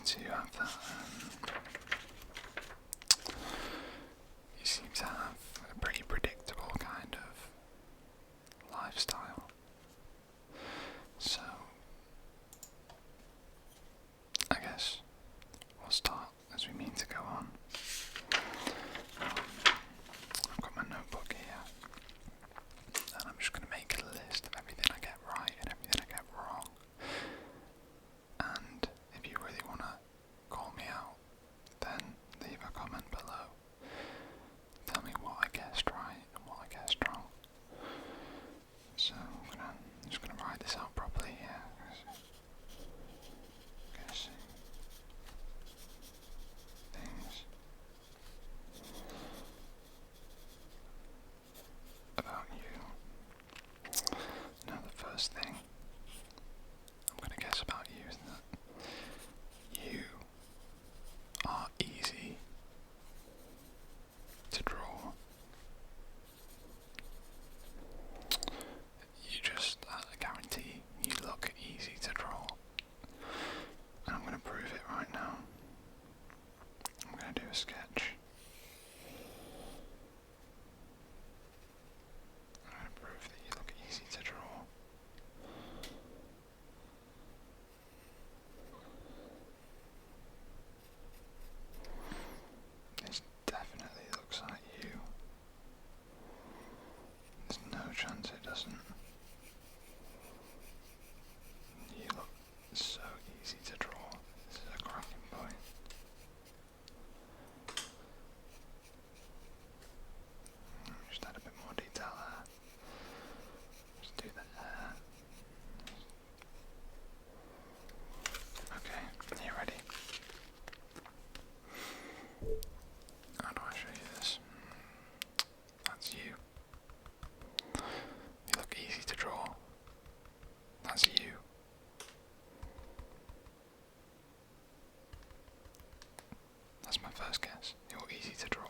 to have that. You seem to have a pretty predictable kind of lifestyle. So, I guess we'll start as we mean to go on. I've got my notebook here, and I'm just going to make a list of everything I get right and everything I get wrong. And if you really want to call me out, then leave a comment below. Tell me what I guessed right and what I guessed wrong. So I'm just gonna write this out properly here. Guessing things about you. Now the first thing I'm gonna guess about you is that you are easy to draw. You just, I guarantee, you look easy to draw. And I'm going to prove it right now. I'm going to do a sketch. I'm going to prove that you look easy to draw. This definitely looks like you. There's no chance it doesn't. You look so easy to draw. This is a cracking point. Just add a bit more detail there. Just do the hair. Okay, are you ready? How do I show you this? That's you. You look easy to draw. That's you. That's my first guess. You're easy to draw.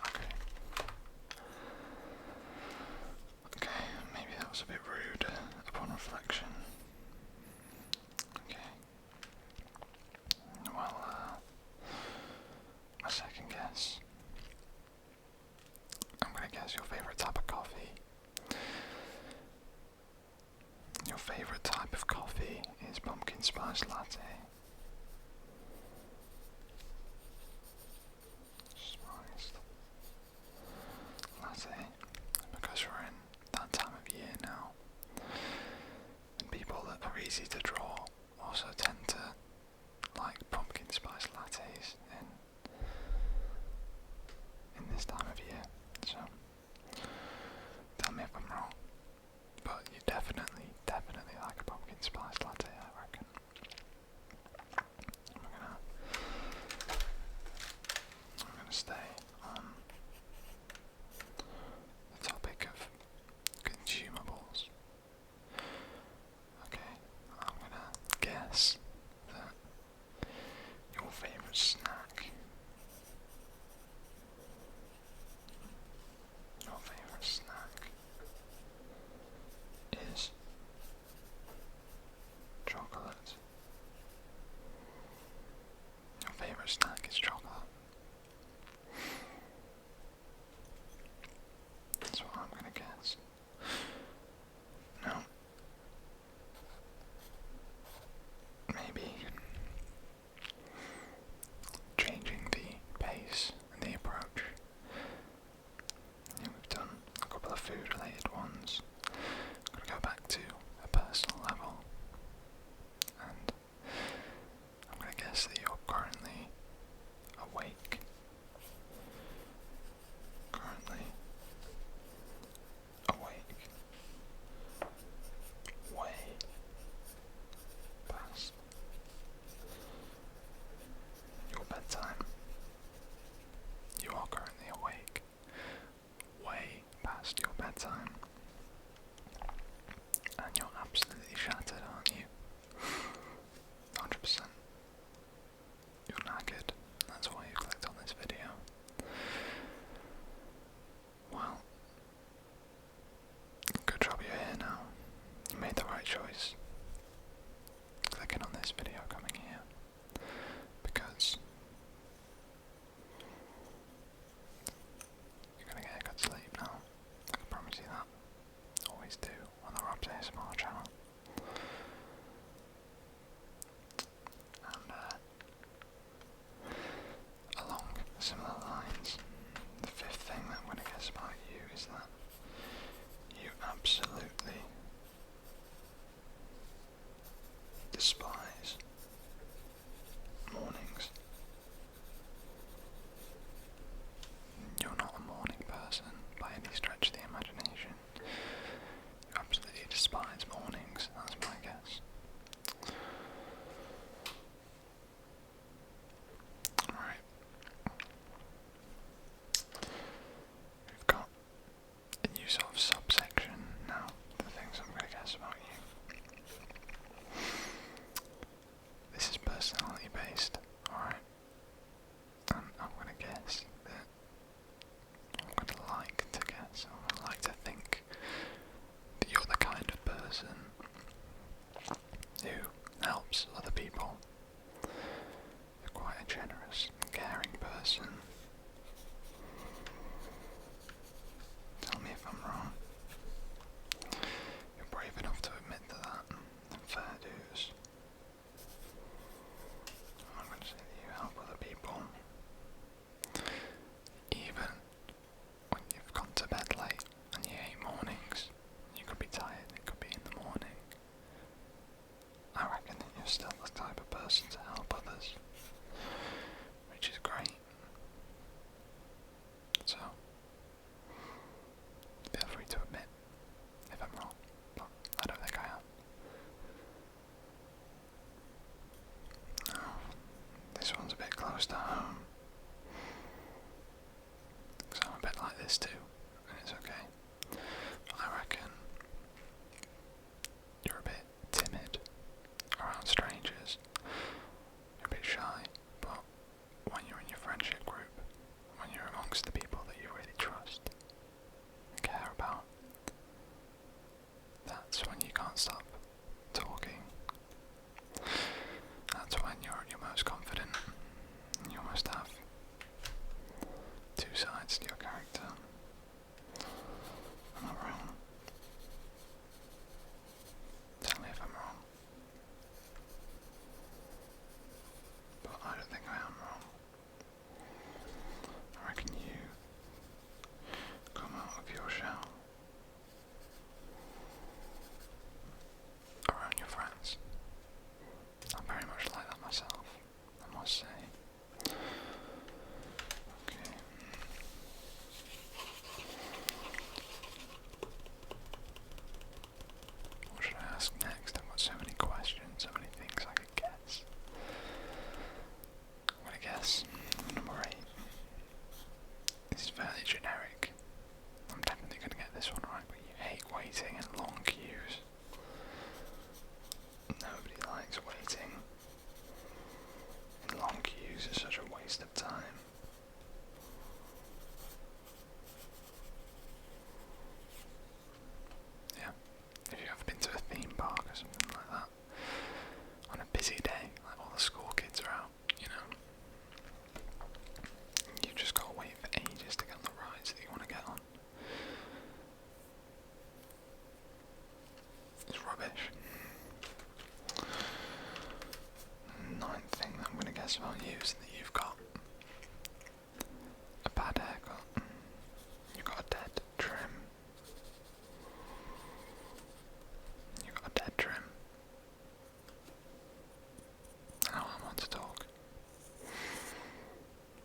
Okay. Okay, maybe that was a bit rude upon reflection. Okay. Well, my second guess. I'm gonna guess your favourite type of coffee. Your favourite type of coffee is pumpkin spice latte. Spiced latte. Because we're in that time of year now. And people that are easy to draw also tend to like pumpkin spice lattes in this time of year. So tell me if I'm wrong. But you definitely like a pumpkin spice latte, I reckon. I'm gonna stay on the topic of consumables. Okay, I'm gonna guess that your favourite snack. Your favourite snack is chocolate. Your favourite snack is chocolate. That's what I'm gonna guess. Now, maybe changing the pace and the approach. Yeah, we've done a couple of food related ones. I'm gonna go back to a personal level. And I'm gonna guess that you're currently awake. Currently awake. Way past your bedtime. You are currently awake. Way past your bedtime. this too, and it's okay. But I reckon you're a bit timid around strangers. You're a bit shy, but when you're in your friendship group, when you're amongst the people that you really trust and care about, that's when you can't stop talking. That's when you're at your most confident. You almost have two sides to your character. I'm not wrong. Tell me if I'm wrong. But I don't think I am wrong. I reckon you come out of your shell around your friends. I'm very much like that myself, I must say. Okay. What should I ask next? I've got so many questions, so many things I could guess. I'm gonna guess number 8. This is fairly generic. I'm definitely gonna get this one right, but you hate waiting in long queues. Nobody likes waiting. Long queues is such a waste of time. Yeah, if you've ever been to a theme park or something like that, on a busy day, like all the school kids are out, you know, you've just got to wait for ages to get on the rides that you want to get on. It's rubbish. 9th thing that I'm going to guess about you is that you've got a bad haircut. You've got a dead trim. You've got a dead trim. I know I want to talk.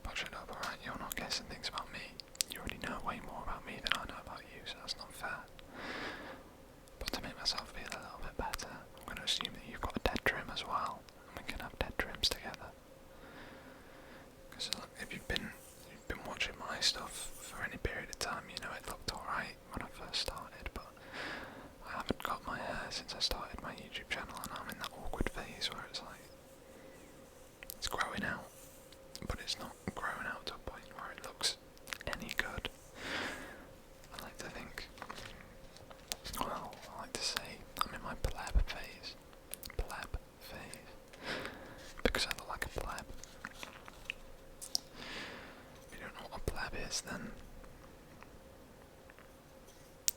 But shut up, alright? You're not guessing things about me. You already know way more about me than I know about you, so that's not fair. But to make myself feel a little bit better, I'm going to assume that you've got a dead trim as well. We can have dead trims together. Because if you've been watching my stuff for any period of time, you know it looked alright when I first started, but I haven't got my hair since I started my YouTube channel, and I'm in that awkward phase where it's like, it's growing out, but it's not growing out to a point where it looks any good. I like to think, well, I like to say I'm in my pleb phase. Because I look like a pleb. If you don't know what a pleb is, then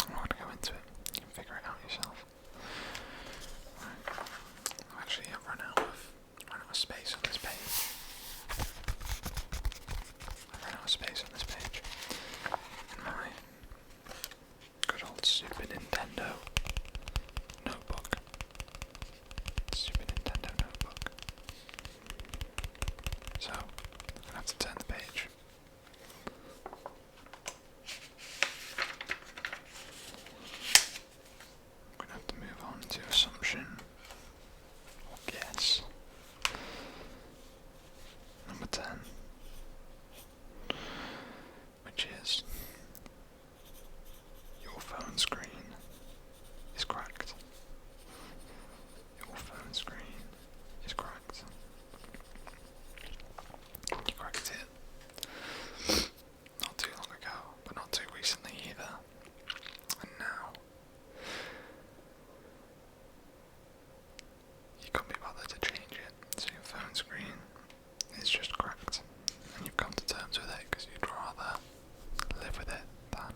I'm not going to go into it. You can figure it out yourself. Right. Actually, I've run out of space on this page. I've run out of space on this page. In my good old Super Nintendo notebook. Super Nintendo notebook. So, I'm going to have to turn the page. I'm going to have to move on to assumption, or guess, number 10, which is your phone screen is cracked. Your phone screen is cracked. You cracked it not too long ago, but not too recently either. And now you can't be bothered to change it, so your phone screen is just cracked. And you've come to terms with it because you'd rather live with it than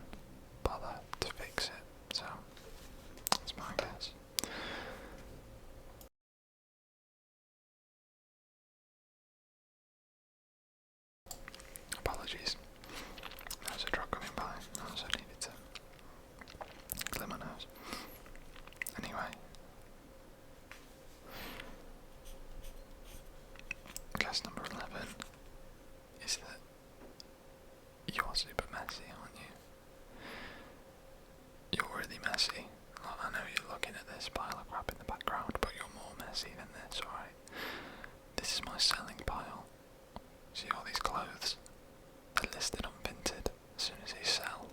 bother to fix it. So that's my guess. Apologies. There was a truck coming by. I also needed to clear my nose. Anyway. Guess number 11 is that you're super messy, aren't you? You're really messy. I know you're looking at this pile of crap in the background, but you're more messy than this, alright? This is my selling pile. See all these clothes? They're listed on Vinted as soon as they sell.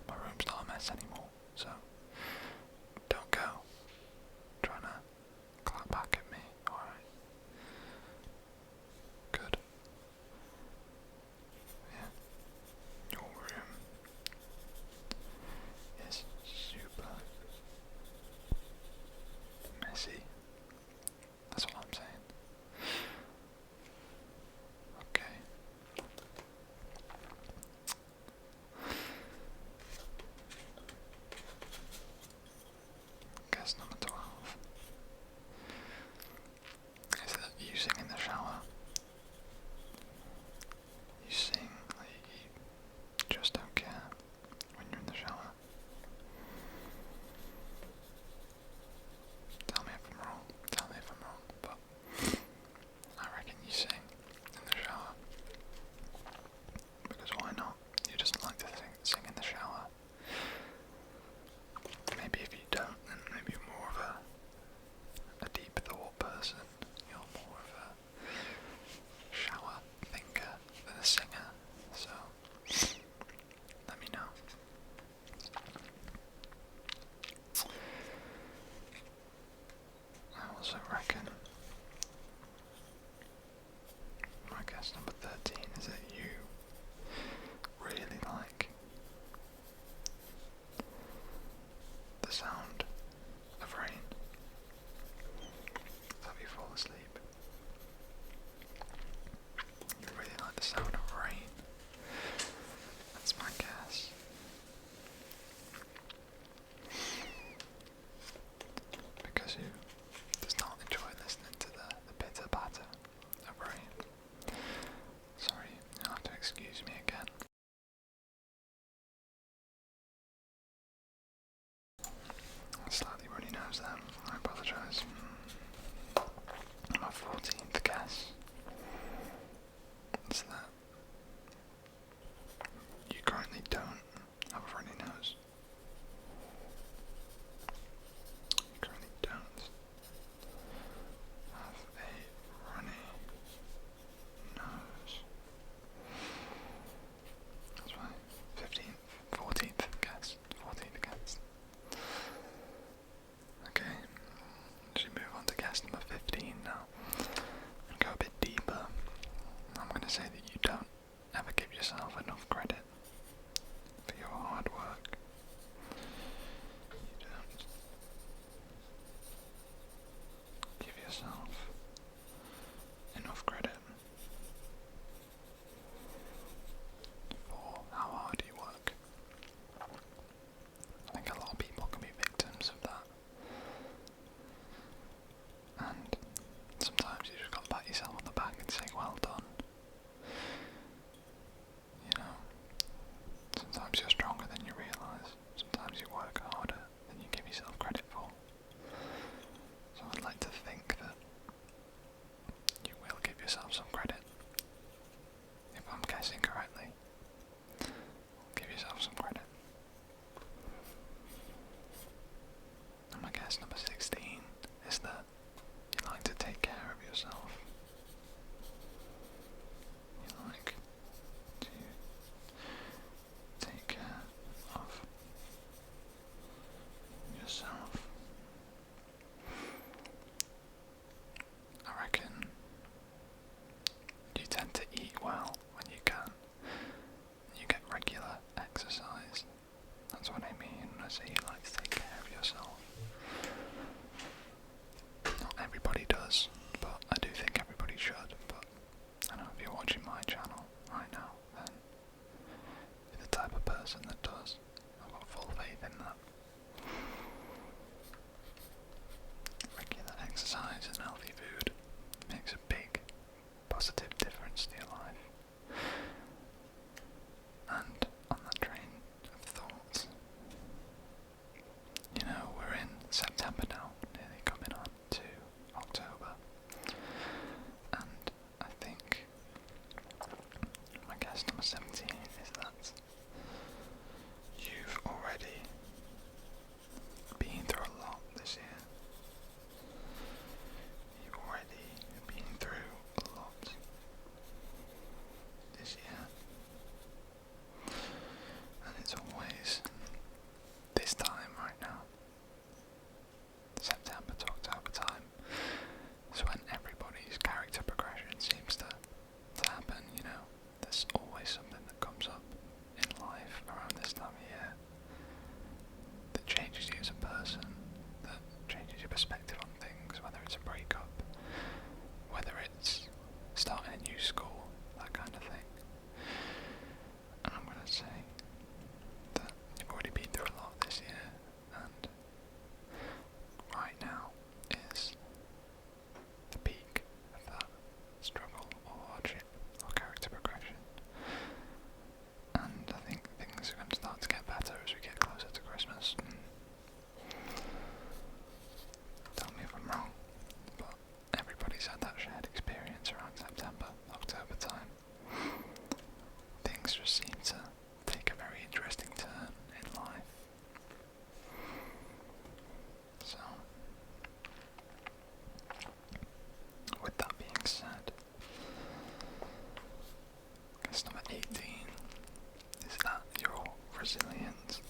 resilient.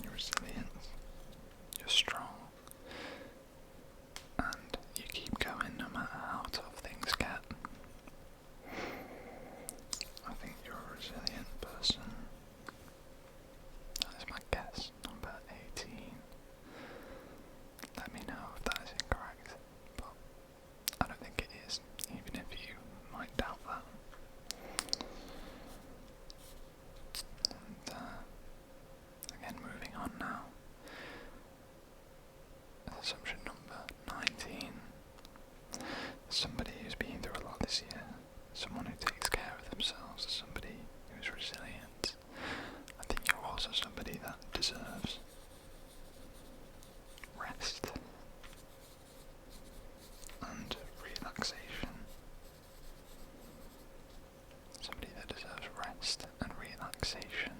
You're resilient. You're strong. And you keep going no matter how tough things get. I think you're a resilient person. That is my guess, number 18. Let me know if that is incorrect, but I don't think it is, even if you might doubt that. And again, moving on now. Assumption number 19. Somebody who's been through a lot this year, someone who takes care of themselves, somebody who's resilient. I think you're also somebody that deserves rest and relaxation. Somebody that deserves rest and relaxation.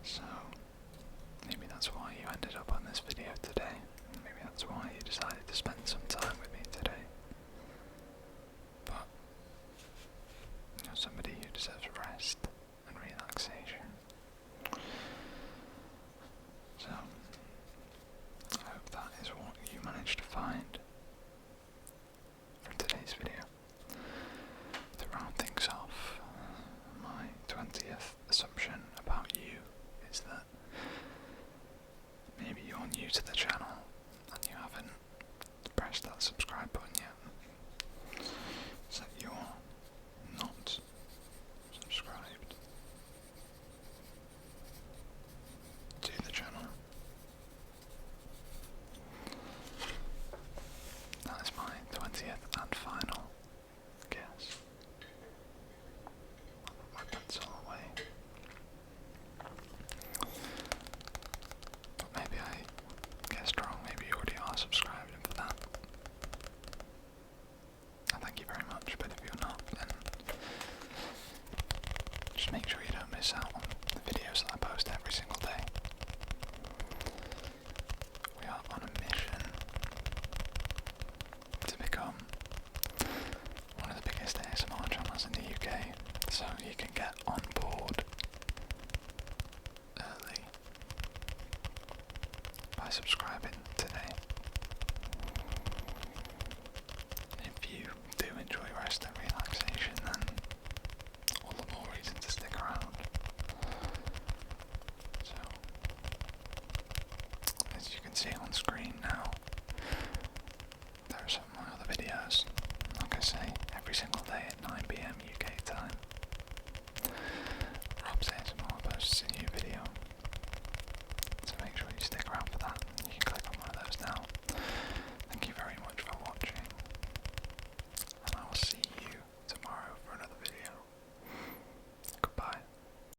So, maybe that's why you ended up on this video today. Maybe that's why you decided to spend some time with me today. But, you're somebody who deserves rest and relaxation. So, I hope that is what you managed to find from today's video. To round things off, my 20th assumption about you is that maybe you're new to the channel and you haven't pressed that subscribe button yet. So you're not subscribed to the channel. That is my 20th and final guess. I'll put my pencil away. But maybe I guessed wrong, maybe you already are subscribed, and for that, I thank you very much. But if you're not, then just make sure you don't miss out on the videos that I post every single day. We are on a mission to become one of the biggest ASMR channels in the UK, so you can get on board early by subscribing today.